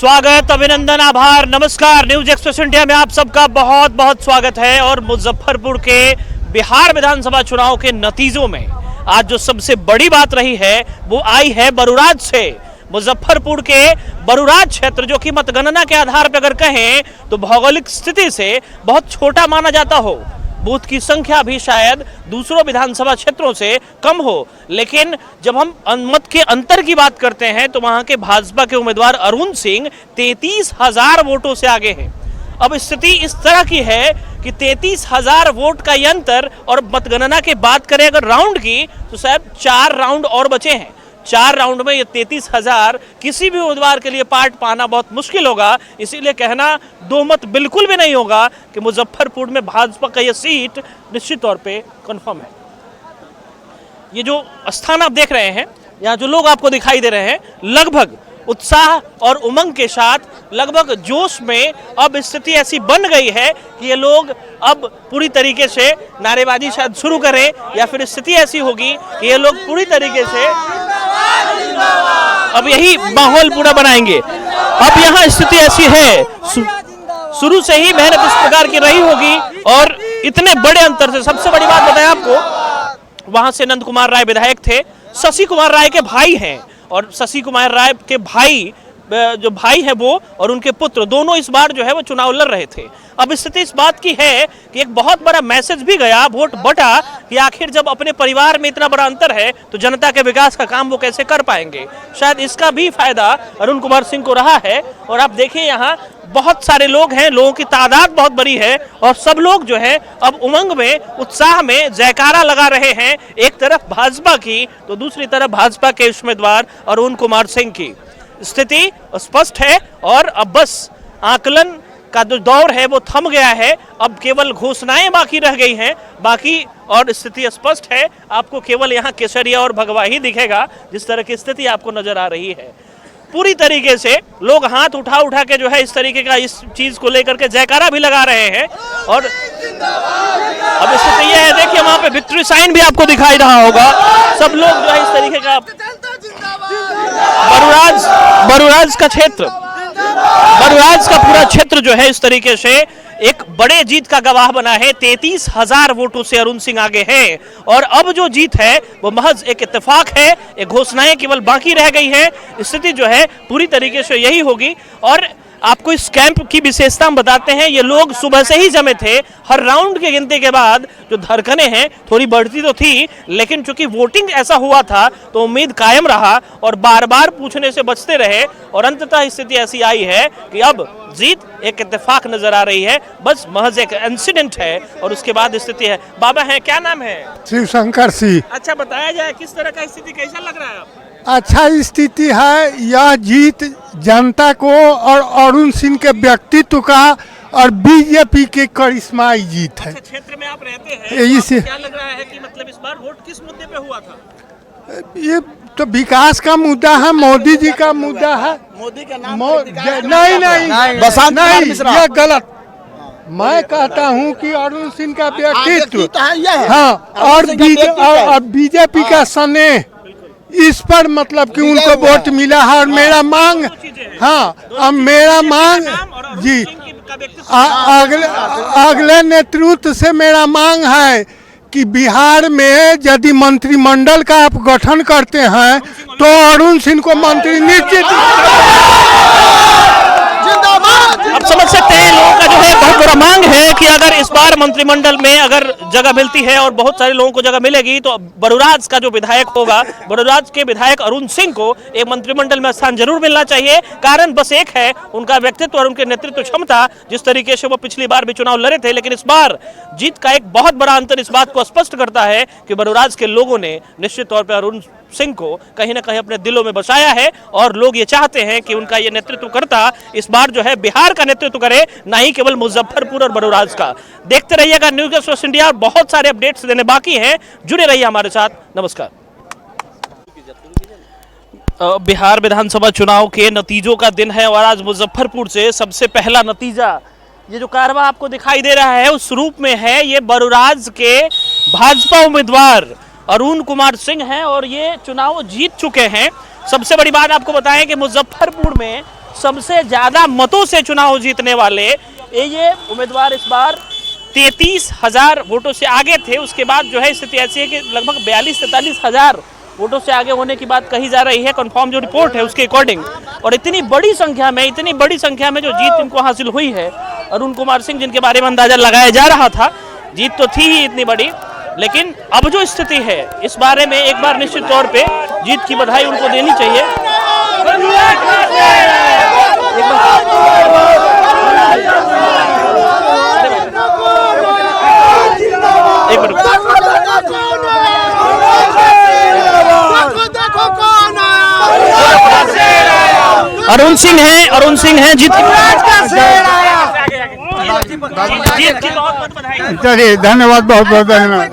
स्वागत, अभिनंदन, आभार, नमस्कार। न्यूज एक्सप्रेस इंडिया में आप सबका बहुत बहुत स्वागत है। और मुजफ्फरपुर के बिहार विधानसभा चुनाव के नतीजों में आज जो सबसे बड़ी बात रही है वो आई है बरूराज से। मुजफ्फरपुर के बरूराज क्षेत्र जो कि मतगणना के आधार पर अगर कहें तो भौगोलिक स्थिति से बहुत छोटा माना जाता हो, बूथ की संख्या भी शायद दूसरों विधानसभा क्षेत्रों से कम हो, लेकिन जब हम मत के अंतर की बात करते हैं तो वहां के भाजपा के उम्मीदवार अरुण सिंह 33,000 वोटों से आगे हैं। अब स्थिति इस तरह की है कि 33,000 वोट का ये अंतर, और मतगणना के बात करें अगर राउंड की तो शायद 4 राउंड और बचे हैं। 4 राउंड में ये 33,000 किसी भी उम्मीदवार के लिए पार्ट पाना बहुत मुश्किल होगा। इसीलिए कहना दो मत बिल्कुल भी नहीं होगा कि मुजफ्फरपुर में भाजपा का ये सीट निश्चित तौर पे कंफर्म है। ये जो स्थान आप देख रहे हैं, यहाँ जो लोग आपको दिखाई दे रहे हैं, लगभग उत्साह और उमंग के साथ, लगभग जोश में अब स्थिति ऐसी बन गई है कि ये लोग अब पूरी तरीके से नारेबाजी शायद शुरू करें, या फिर स्थिति ऐसी होगी कि ये लोग पूरी तरीके से अब यही माहौल पूरा बनाएंगे। अब यहाँ स्थिति ऐसी है, शुरू से ही मेहनत इस प्रकार की रही होगी, और इतने बड़े अंतर से। सबसे बड़ी बात बताएं आपको, वहां से नंद कुमार राय विधायक थे, शशि कुमार राय के भाई हैं, और शशि कुमार राय के भाई जो भाई है वो और उनके पुत्र दोनों इस बार जो है वो चुनाव लड़ रहे थे। अब स्थिति इस बात की है कि एक बहुत बड़ा मैसेज भी गया, वोट बटा, कि आखिर जब अपने परिवार में इतना बड़ा अंतर है तो जनता के विकास का काम वो कैसे कर पाएंगे। शायद इसका भी फायदा अरुण कुमार सिंह को रहा है। और आप देखिए यहाँ बहुत सारे लोग हैं, लोगों की तादाद बहुत बड़ी है, और सब लोग जो है अब उमंग में, उत्साह में जयकारा लगा रहे हैं। एक तरफ भाजपा की तो दूसरी तरफ भाजपा के उम्मीदवार अरुण कुमार सिंह की। स्थिति स्पष्ट है और अब बस आकलन का जो दौर है वो थम गया है। अब केवल घोषणाएं बाकी रह गई हैं, बाकी और स्थिति स्पष्ट है। आपको केवल यहाँ केसरिया और भगवा ही दिखेगा, जिस तरह की स्थिति आपको नजर आ रही है। पूरी तरीके से लोग हाथ उठा उठा के जो है इस तरीके का, इस चीज को लेकर के जयकारा भी लगा रहे हैं। और अब स्थिति यह है, देखिए वहां पे विक्ट्री साइन भी आपको दिखाई रहा होगा। सब लोग जो है इस तरीके का बरूराज का क्षेत्र, बरूराज का पूरा क्षेत्र जो है इस तरीके से एक बड़े जीत का गवाह बना है। 33,000 वोटों से अरुण सिंह आगे हैं, और अब जो जीत है वो महज एक इत्तेफाक है। एक घोषणाएं केवल बाकी रह गई हैं। स्थिति जो है पूरी तरीके से यही होगी। और आपको इस कैंप की विशेषता हम बताते हैं, ये लोग सुबह से ही जमे थे। हर राउंड के गिनती के बाद जो धड़कनें हैं थोड़ी बढ़ती तो थी, लेकिन चूंकि वोटिंग ऐसा हुआ था तो उम्मीद कायम रहा और बार बार पूछने से बचते रहे, और अंततः स्थिति ऐसी आई है कि अब जीत एक इत्तेफाक नजर आ रही है। बस महज एक इंसिडेंट है और उसके बाद स्थिति है। बाबा है, क्या नाम है? शिव शंकर सिंह। अच्छा, बताया जाए किस तरह का स्थिति, कैसा लग रहा है आपको? अच्छा स्थिति है। यह जीत जनता को और अरुण सिंह के व्यक्तित्व का और बीजेपी के करिश्माई जीत है। अच्छा, क्षेत्र में आप रहते हैं, इसे क्या लग रहा है कि मतलब इस बार वोट किस मुद्दे पे हुआ था? ये तो विकास का मुद्दा है, मोदी जी का मुद्दा है। मोदी का नाम नहीं, ये गलत। मैं कहता हूँ कि अरुण सिंह का व्यक्तित्व, हाँ, और बीजेपी का स्नेह, इस पर मतलब कि उनको वोट मिला है। और मेरा मांग, हाँ, अब मेरा मांग जी अगले नेतृत्व से मेरा मांग है कि बिहार में यदि मंत्रिमंडल का आप गठन करते हैं तो अरुण सिंह को मंत्री निश्चित। अब समझ सकते हैं लोगों का जो है बहुत बड़ा मांग है कि अगर इस बार मंत्रिमंडल में अगर जगह मिलती है और बहुत सारे लोगों को जगह मिलेगी तो बरूराज का जो विधायक होगा, बरूराज के विधायक अरुण सिंह को एक मंत्रिमंडल में स्थान जरूर मिलना चाहिए। कारण बस एक है, उनका व्यक्तित्व और उनके नेतृत्व क्षमता। जिस तरीके से वो पिछली बार भी चुनाव लड़े थे, लेकिन इस बार जीत का एक बहुत बड़ा अंतर इस बात को स्पष्ट करता है कि बरूराज के लोगों ने निश्चित तौर पर अरुण सिंह को कहीं ना कहीं अपने दिलों में बसाया है, और लोग ये चाहते हैं कि उनका ये नेतृत्व करता इस बार जो है बिहार का नेतृत्व करे, ना ही केवल मुजफ्फरपुर और बरूराज का। देखते रहिएगा न्यूज एक्सप्रेस इंडिया, और बहुत सारे अपडेट्स देने बाकी हैं। जुड़े रहिए हमारे साथ। नमस्कार। बिहार विधानसभा चुनाव के नतीजों का दिन है, और आज मुजफ्फरपुर से सबसे पहला नतीजा, ये जो कारवा आपको दिखाई दे रहा है उस रूप में है। ये बरूराज के भाजपा उम्मीदवार अरुण कुमार सिंह हैं, और ये चुनाव जीत चुके हैं। सबसे बड़ी बात आपको बताएं कि मुजफ्फरपुर में सबसे ज्यादा मतों से चुनाव जीतने वाले ये उम्मीदवार इस बार 33,000 वोटों से आगे थे। उसके बाद जो है स्थिति ऐसी है कि लगभग 42-43,000 वोटों से आगे होने की बात कही जा रही है, कंफर्म जो रिपोर्ट है उसके अकॉर्डिंग। और इतनी बड़ी संख्या में जो जीत इनको हासिल हुई है, अरुण कुमार सिंह जिनके बारे में अंदाजा लगाया जा रहा था, जीत तो थी ही इतनी बड़ी, लेकिन अब जो स्थिति है इस बारे में एक बार निश्चित तौर पे जीत की बधाई उनको देनी चाहिए। एक मिनट, अरुण सिंह हैं जीत की बहुत बधाई। चलिए धन्यवाद, बहुत बहुत धन्यवाद।